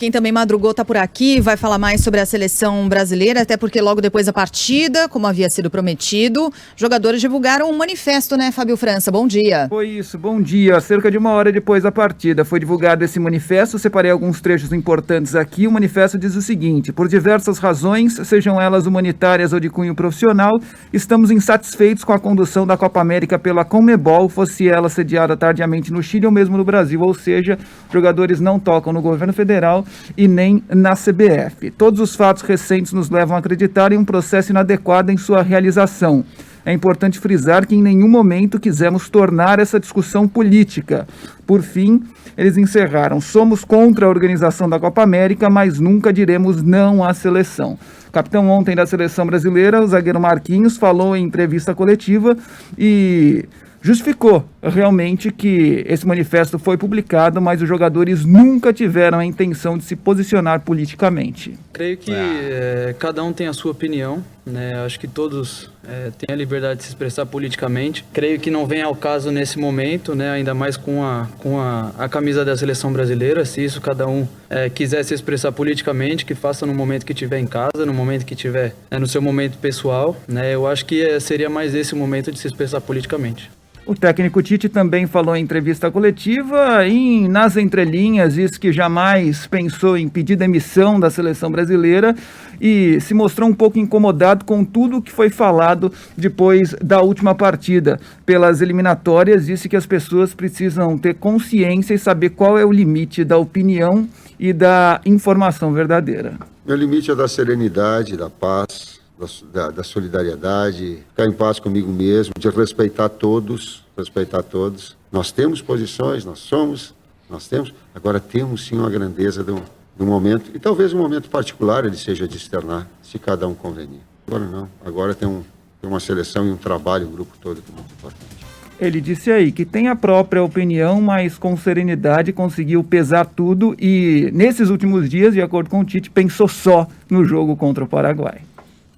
Quem também madrugou está por aqui, vai falar mais sobre a seleção brasileira, até porque logo depois da partida, como havia sido prometido, jogadores divulgaram um manifesto, né, Fábio França? Bom dia. Foi isso, bom dia. Cerca de uma hora depois da partida foi divulgado esse manifesto, separei alguns trechos importantes aqui. O manifesto diz o seguinte: por diversas razões, sejam elas humanitárias ou de cunho profissional, estamos insatisfeitos com a condução da Copa América pela Conmebol, fosse ela sediada tardiamente no Chile ou mesmo no Brasil, ou seja, jogadores não tocam no governo federal e nem na CBF. Todos os fatos recentes nos levam a acreditar em um processo inadequado em sua realização. É importante frisar que em nenhum momento quisemos tornar essa discussão política. Por fim, eles encerraram: somos contra a organização da Copa América, mas nunca diremos não à seleção. O capitão ontem da seleção brasileira, o zagueiro Marquinhos, falou em entrevista coletiva e justificou realmente que esse manifesto foi publicado, mas os jogadores nunca tiveram a intenção de se posicionar politicamente. Creio que cada um tem a sua opinião, né? Acho que todos têm a liberdade de se expressar politicamente. Creio que não vem ao caso nesse momento, né? Ainda mais com a camisa da seleção brasileira. Se isso cada um quiser se expressar politicamente, que faça no momento que estiver em casa, no momento que estiver no seu momento pessoal, né? Eu acho que seria mais esse o momento de se expressar politicamente. O técnico Tite também falou em entrevista coletiva e, nas entrelinhas, disse que jamais pensou em pedir demissão da seleção brasileira e se mostrou um pouco incomodado com tudo o que foi falado depois da última partida. Pelas eliminatórias, disse que as pessoas precisam ter consciência e saber qual é o limite da opinião e da informação verdadeira. Meu limite é da serenidade, da paz, da solidariedade, ficar em paz comigo mesmo, de respeitar todos. Nós temos posições, nós temos, agora temos sim uma grandeza do momento, e talvez um momento particular ele seja de externar, se cada um convenir. Agora não, agora tem uma seleção e um trabalho, um grupo todo que é muito importante. Ele disse aí que tem a própria opinião, mas com serenidade conseguiu pesar tudo e, nesses últimos dias, de acordo com o Tite, pensou só no jogo contra o Paraguai.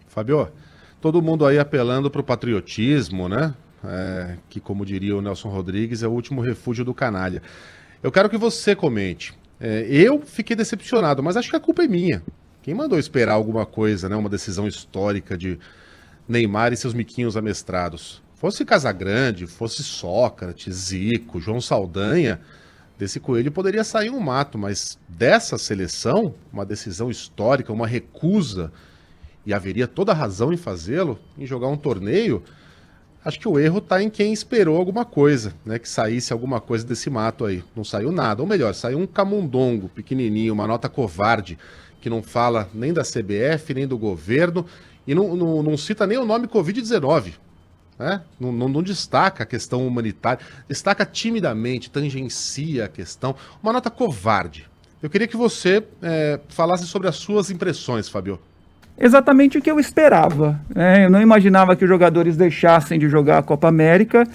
Fábio, todo mundo aí apelando para o patriotismo, né? Que, como diria o Nelson Rodrigues, é o último refúgio do canalha. Eu quero que você comente. Eu fiquei decepcionado, mas acho que a culpa é minha. Quem mandou esperar alguma coisa, né? Uma decisão histórica de Neymar e seus miquinhos amestrados? Fosse Casagrande, fosse Sócrates, Zico, João Saldanha, desse coelho poderia sair um mato, mas dessa seleção, uma decisão histórica, uma recusa, e haveria toda a razão em fazê-lo, em jogar um torneio. Acho que o erro está em quem esperou alguma coisa, né? Que saísse alguma coisa desse mato aí. Não saiu nada, ou melhor, saiu um camundongo pequenininho, uma nota covarde, que não fala nem da CBF, nem do governo, e não cita nem o nome Covid-19. Né? Não destaca a questão humanitária, destaca timidamente, tangencia a questão. Uma nota covarde. Eu queria que você falasse sobre as suas impressões, Fábio. Exatamente o que eu esperava. Eu não imaginava que os jogadores deixassem de jogar a Copa América.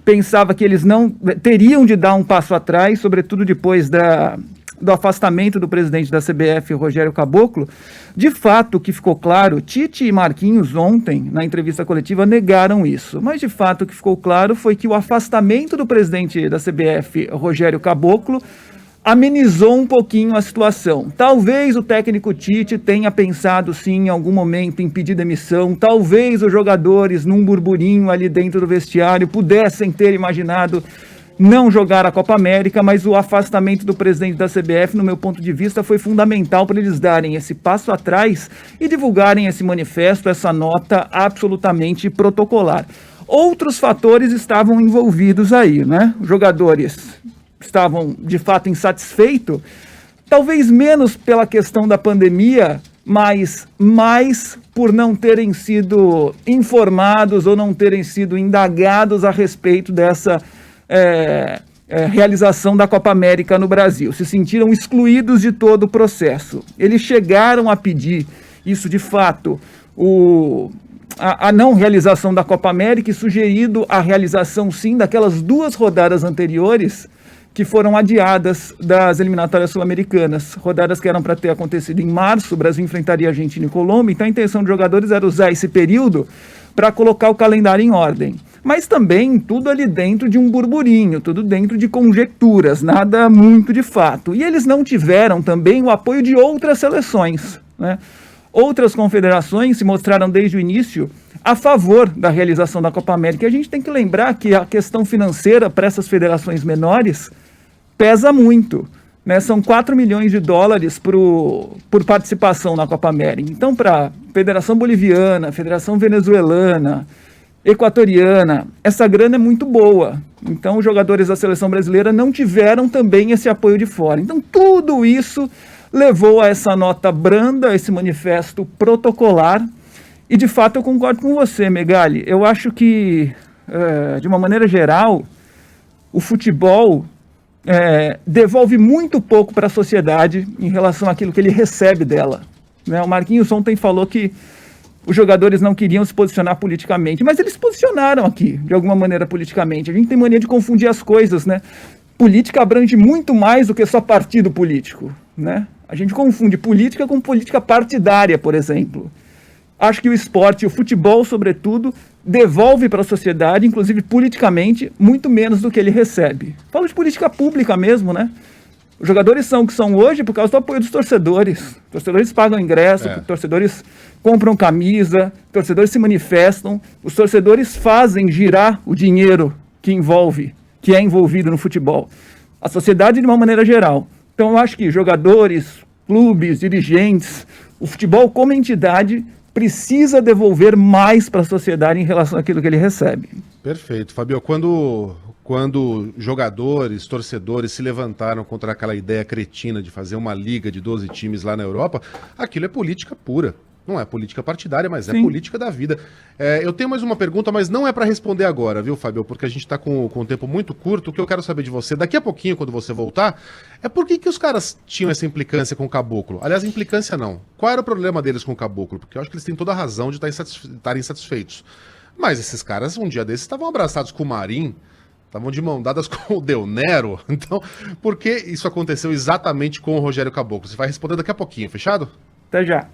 Pensava que eles não teriam de dar um passo atrás, sobretudo depois do afastamento do presidente da CBF, Rogério Caboclo. De fato, o que ficou claro, Tite e Marquinhos ontem, na entrevista coletiva, negaram isso. Mas, de fato, o que ficou claro foi que o afastamento do presidente da CBF, Rogério Caboclo, amenizou um pouquinho a situação. Talvez o técnico Tite tenha pensado, sim, em algum momento em pedir demissão. Talvez os jogadores, num burburinho ali dentro do vestiário, pudessem ter imaginado não jogar a Copa América, mas o afastamento do presidente da CBF, no meu ponto de vista, foi fundamental para eles darem esse passo atrás e divulgarem esse manifesto, essa nota absolutamente protocolar. Outros fatores estavam envolvidos aí, né? Os jogadores estavam, de fato, insatisfeitos, talvez menos pela questão da pandemia, mas mais por não terem sido informados ou não terem sido indagados a respeito dessa realização da Copa América no Brasil. Se sentiram excluídos de todo o processo. Eles chegaram a pedir isso, de fato, a não realização da Copa América e sugerido a realização, sim, daquelas 2 rodadas anteriores que foram adiadas das eliminatórias sul-americanas, rodadas que eram para ter acontecido em março. O Brasil enfrentaria a Argentina e Colômbia, então a intenção dos jogadores era usar esse período para colocar o calendário em ordem. Mas também tudo ali dentro de um burburinho, tudo dentro de conjecturas, nada muito de fato. E eles não tiveram também o apoio de outras seleções, né? Outras confederações se mostraram desde o início a favor da realização da Copa América. E a gente tem que lembrar que a questão financeira para essas federações menores pesa muito, né? São 4 milhões de dólares por participação na Copa América. Então, para a Federação Boliviana, Federação Venezuelana, Equatoriana, essa grana é muito boa. Então, os jogadores da seleção brasileira não tiveram também esse apoio de fora. Então, tudo isso levou a essa nota branda, esse manifesto protocolar. E, de fato, eu concordo com você, Megali. Eu acho que, de uma maneira geral, o futebol devolve muito pouco para a sociedade em relação àquilo que ele recebe dela, né? O Marquinhos ontem falou que os jogadores não queriam se posicionar politicamente, mas eles se posicionaram aqui, de alguma maneira, politicamente. A gente tem mania de confundir as coisas, né? Política abrange muito mais do que só partido político, né? A gente confunde política com política partidária, por exemplo. Acho que o esporte, o futebol, sobretudo, devolve para a sociedade, inclusive politicamente, muito menos do que ele recebe. Falo de política pública mesmo, né? Os jogadores são o que são hoje por causa do apoio dos torcedores. Os torcedores pagam ingresso, os torcedores compram camisa, os torcedores se manifestam, os torcedores fazem girar o dinheiro que é envolvido no futebol. A sociedade de uma maneira geral. Então eu acho que jogadores, clubes, dirigentes, o futebol como entidade precisa devolver mais para a sociedade em relação àquilo que ele recebe. Perfeito. Fabio, quando jogadores, torcedores se levantaram contra aquela ideia cretina de fazer uma liga de 12 times lá na Europa, aquilo é política pura. Não é política partidária, mas Sim. É política da vida. Eu tenho mais uma pergunta, mas não é para responder agora, viu, Fabio? Porque a gente está com um tempo muito curto. O que eu quero saber de você, daqui a pouquinho, quando você voltar, é por que os caras tinham essa implicância com o Caboclo? Aliás, implicância não. Qual era o problema deles com o Caboclo? Porque eu acho que eles têm toda a razão de estarem insatisfeitos. Mas esses caras, um dia desses, estavam abraçados com o Marinho, estavam de mão dadas com o Del Nero. Então, por que isso aconteceu exatamente com o Rogério Caboclo? Você vai responder daqui a pouquinho, fechado? Até já.